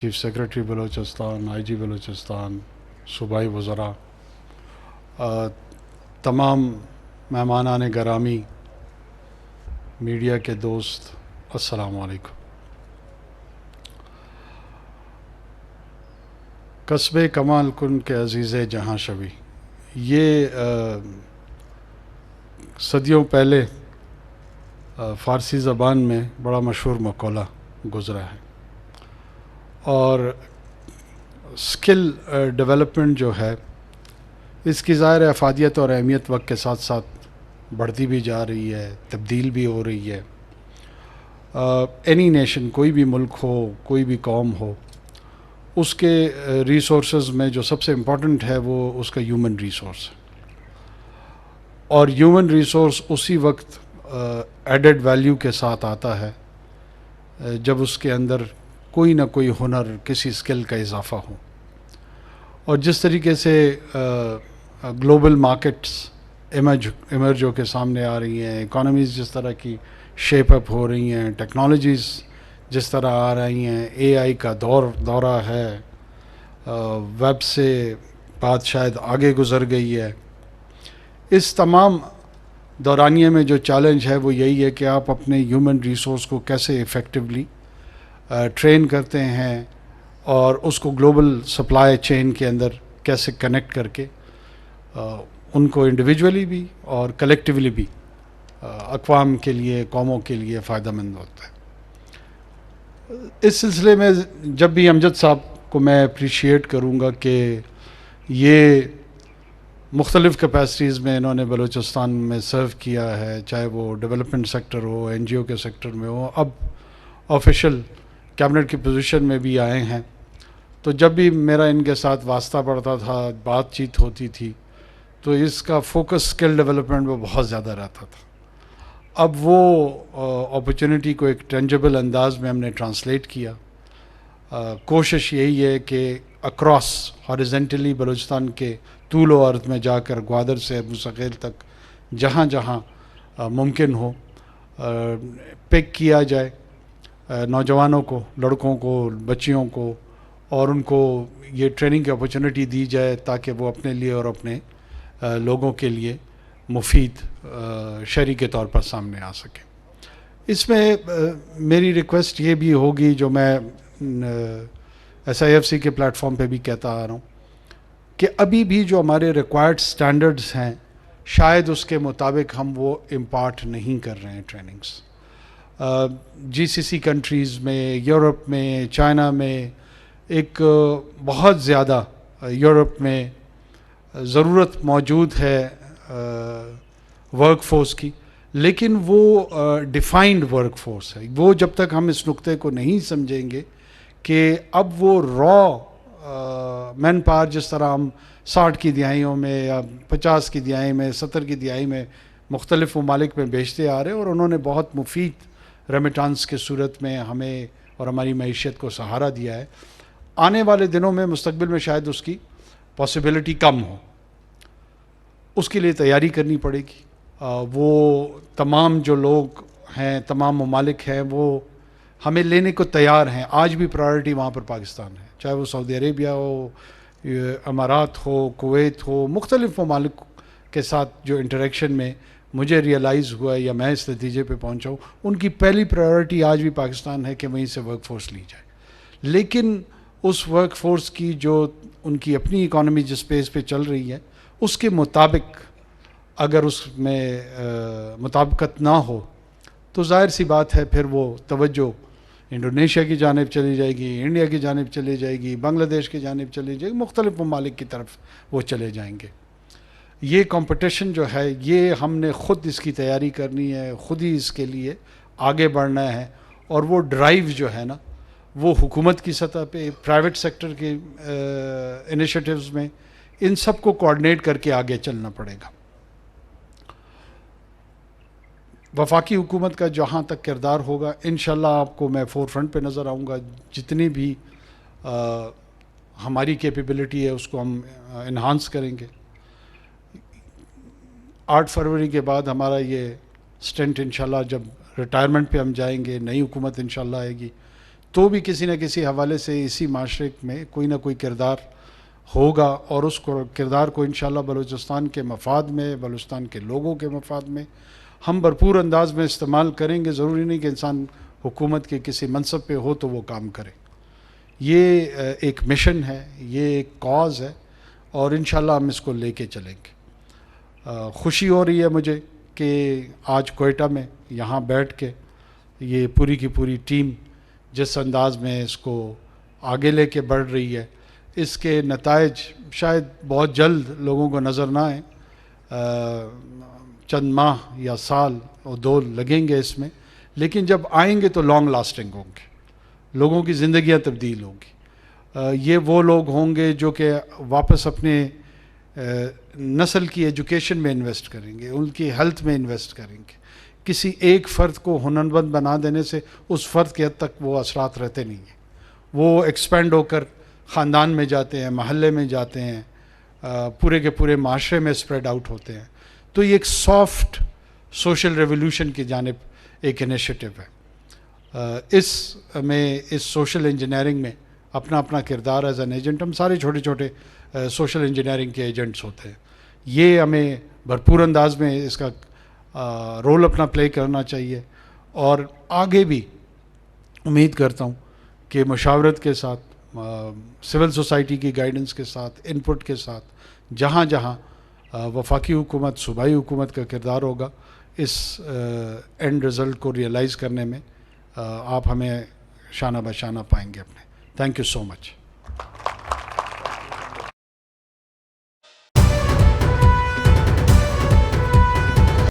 Chief secretary Balochistan, آئی جی بلوچستان، صوبائی وزراء، تمام مہمانان گرامی، میڈیا کے دوست، السلام علیکم۔ قصبے کمال کن کے عزیز جہاں شوی، یہ صدیوں پہلے فارسی زبان میں بڑا مشہور مقولہ گزرا ہے، اور اسکل ڈیولپمنٹ جو ہے اس کی ظاہر افادیت اور اہمیت وقت کے ساتھ ساتھ بڑھتی بھی جا رہی ہے، تبدیل بھی ہو رہی ہے۔ اینی نیشن، کوئی بھی ملک ہو، کوئی بھی قوم ہو، اس کے ریسورسز میں جو سب سے امپورٹنٹ ہے وہ اس کا ہیومن ریسورس ہے، اور ہیومن ریسورس اسی وقت ایڈڈ ویلیو کے ساتھ آتا ہے جب اس کے اندر کوئی نہ کوئی ہنر، کسی اسکل کا اضافہ ہو۔ اور جس طریقے سے گلوبل مارکیٹس ایمرج ہو کے سامنے آ رہی ہیں، اکانومیز جس طرح کی شیپ اپ ہو رہی ہیں، ٹیکنالوجیز جس طرح آ رہی ہیں، اے آئی کا دورہ ہے، ویب سے بات شاید آگے گزر گئی ہے۔ اس تمام دورانیے میں جو چیلنج ہے وہ یہی ہے کہ آپ اپنے ہیومن ریسورس کو کیسے ایفیکٹولی ٹرین کرتے ہیں، اور اس کو گلوبل سپلائی چین کے اندر کیسے کنیکٹ کر کے ان کو انڈیویجولی بھی اور کلیکٹیولی بھی اقوام کے لیے، قوموں کے لیے فائدہ مند ہوتا ہے۔ اس سلسلے میں جب بھی امجد صاحب کو میں اپریشیٹ کروں گا کہ یہ مختلف کیپیسٹیز میں انہوں نے بلوچستان میں سرو کیا ہے، چاہے وہ ڈیولپمنٹ سیکٹر ہو، این جی او کے سیکٹر میں ہو، اب آفیشیل کیبنٹ کی پوزیشن میں بھی آئے ہیں، تو جب بھی میرا ان کے ساتھ واسطہ پڑتا تھا، بات چیت ہوتی تھی، تو اس کا فوکس اسکل ڈیولپمنٹ میں بہت زیادہ رہتا تھا۔ اب وہ اپرچونٹی کو ایک ٹینجبل انداز میں ہم نے ٹرانسلیٹ کیا۔ کوشش یہی ہے کہ اکراس ہاریزنٹلی بلوچستان کے طول و عرض میں جا کر گوادر سے ابو سغیر تک جہاں جہاں ممکن ہو پک کیا جائے نوجوانوں کو، لڑکوں کو، بچیوں کو، اور ان کو یہ ٹریننگ کی اپرچونٹی دی جائے تاکہ وہ اپنے لیے اور اپنے لوگوں کے لیے مفید شہری کے طور پر سامنے آ سکے۔ اس میں میری ریکویسٹ یہ بھی ہوگی، جو میں ایس آئی ایف سی کے پلیٹ فارم پہ بھی کہتا آ رہا ہوں، کہ ابھی بھی جو ہمارے ریکوائرڈ سٹینڈرڈز ہیں شاید اس کے مطابق ہم وہ امپارٹ نہیں کر رہے ہیں ٹریننگز۔ جی سی سی کنٹریز میں، یورپ میں، چائنا میں، ایک بہت زیادہ یورپ میں ضرورت موجود ہے ورک فورس کی، لیکن وہ ڈیفائنڈ ورک فورس ہے۔ وہ جب تک ہم اس نقطے کو نہیں سمجھیں گے کہ اب وہ را مین پاور جس طرح ہم 60 کی دہائیوں میں یا 50 کی دہائی میں، 70 کی دہائی میں مختلف ممالک میں بیچتے آ رہے ہیں، اور انہوں نے بہت مفید ریمیٹانس کے صورت میں ہمیں اور ہماری معیشت کو سہارا دیا ہے، آنے والے دنوں میں مستقبل میں شاید اس کی پاسبلٹی کم ہو۔ اس کے لیے تیاری کرنی پڑے گی۔ وہ تمام جو لوگ ہیں، تمام ممالک ہیں، وہ ہمیں لینے کو تیار ہیں۔ آج بھی پرائرٹی وہاں پر پاکستان ہے، چاہے وہ سعودی عربیہ ہو، امارات ہو، کویت ہو، مختلف ممالک کے ساتھ جو انٹریکشن میں مجھے ریئلائز ہوا ہے یا میں اس نتیجے پہ پہنچا ہوں، ان کی پہلی پرائرٹی آج بھی پاکستان ہے کہ وہیں سے ورک فورس لی جائے۔ لیکن اس ورک فورس کی جو ان کی اپنی اکانومی جس پیس پہ چل رہی ہے، اس کے مطابق اگر اس میں مطابقت نہ ہو تو ظاہر سی بات ہے پھر وہ توجہ انڈونیشیا کی جانب چلی جائے گی، انڈیا کی جانب چلی جائے گی، بنگلہ دیش کی جانب چلی جائے گی، مختلف ممالک کی طرف وہ چلے جائیں گے۔ یہ کمپٹیشن جو ہے، یہ ہم نے خود اس کی تیاری کرنی ہے، خود ہی اس کے لیے آگے بڑھنا ہے، اور وہ ڈرائیو جو ہے نا، وہ حکومت کی سطح پہ، پرائیویٹ سیکٹر کے انیشیٹوز میں، ان سب کو کوآرڈینیٹ کر کے آگے چلنا پڑے گا۔ وفاقی حکومت کا جہاں تک کردار ہوگا، انشاءاللہ آپ کو میں فور فرنٹ پہ نظر آؤں گا۔ جتنی بھی ہماری کیپیبلٹی ہے اس کو ہم انہانس کریں گے۔ 8 فروری کے بعد ہمارا یہ سٹنٹ انشاءاللہ جب ریٹائرمنٹ پہ ہم جائیں گے، نئی حکومت انشاءاللہ آئے گی، تو بھی کسی نہ کسی حوالے سے اسی معاشرے میں کوئی نہ کوئی کردار ہوگا، اور اس کردار کو انشاءاللہ بلوچستان کے مفاد میں، بلوچستان کے لوگوں کے مفاد میں ہم بھرپور انداز میں استعمال کریں گے. ضروری نہیں کہ انسان حکومت کے کسی منصب پہ ہو تو وہ کام کرے. یہ ایک مشن ہے، یہ ایک کاز ہے، اور انشاءاللہ ہم اس کو لے کے چلیں گے. خوشی ہو رہی ہے مجھے کہ آج کوئٹہ میں یہاں بیٹھ کے یہ پوری کی پوری ٹیم جس انداز میں اس کو آگے لے کے بڑھ رہی ہے، اس کے نتائج شاید بہت جلد لوگوں کو نظر نہ آئیں، چند ماہ یا سال اور 2 لگیں گے اس میں، لیکن جب آئیں گے تو لانگ لاسٹنگ ہوں گے، لوگوں کی زندگیاں تبدیل ہوں گی. یہ وہ لوگ ہوں گے جو کہ واپس اپنے نسل کی ایجوکیشن میں انویسٹ کریں گے، ان کی ہیلتھ میں انویسٹ کریں گے. کسی ایک فرد کو ہنرمند بنا دینے سے اس فرد کے حد تک وہ اثرات رہتے نہیں ہیں، وہ ایکسپینڈ ہو کر خاندان میں جاتے ہیں، محلے میں جاتے ہیں، پورے کے پورے معاشرے میں اسپریڈ آؤٹ ہوتے ہیں. تو یہ ایک سافٹ سوشل ریولیوشن کی جانب ایک انیشیٹو ہے. اس سوشل انجینئرنگ میں اپنا اپنا کردار ایز این ایجنٹ، ہم سارے چھوٹے چھوٹے سوشل انجینئرنگ کے ایجنٹس ہوتے ہیں. یہ ہمیں بھرپور انداز میں اس کا رول اپنا پلے کرنا چاہیے، اور آگے بھی امید کرتا ہوں کہ مشاورت کے ساتھ، سول سوسائٹی کی گائیڈنس کے ساتھ، انپٹ کے ساتھ، جہاں جہاں وفاقی حکومت، صوبائی حکومت کا کردار ہوگا اس اینڈ رزلٹ کو ریئلائز کرنے میں، آپ ہمیں شانہ بہ شانہ پائیں گے اپنے. Thank you so much.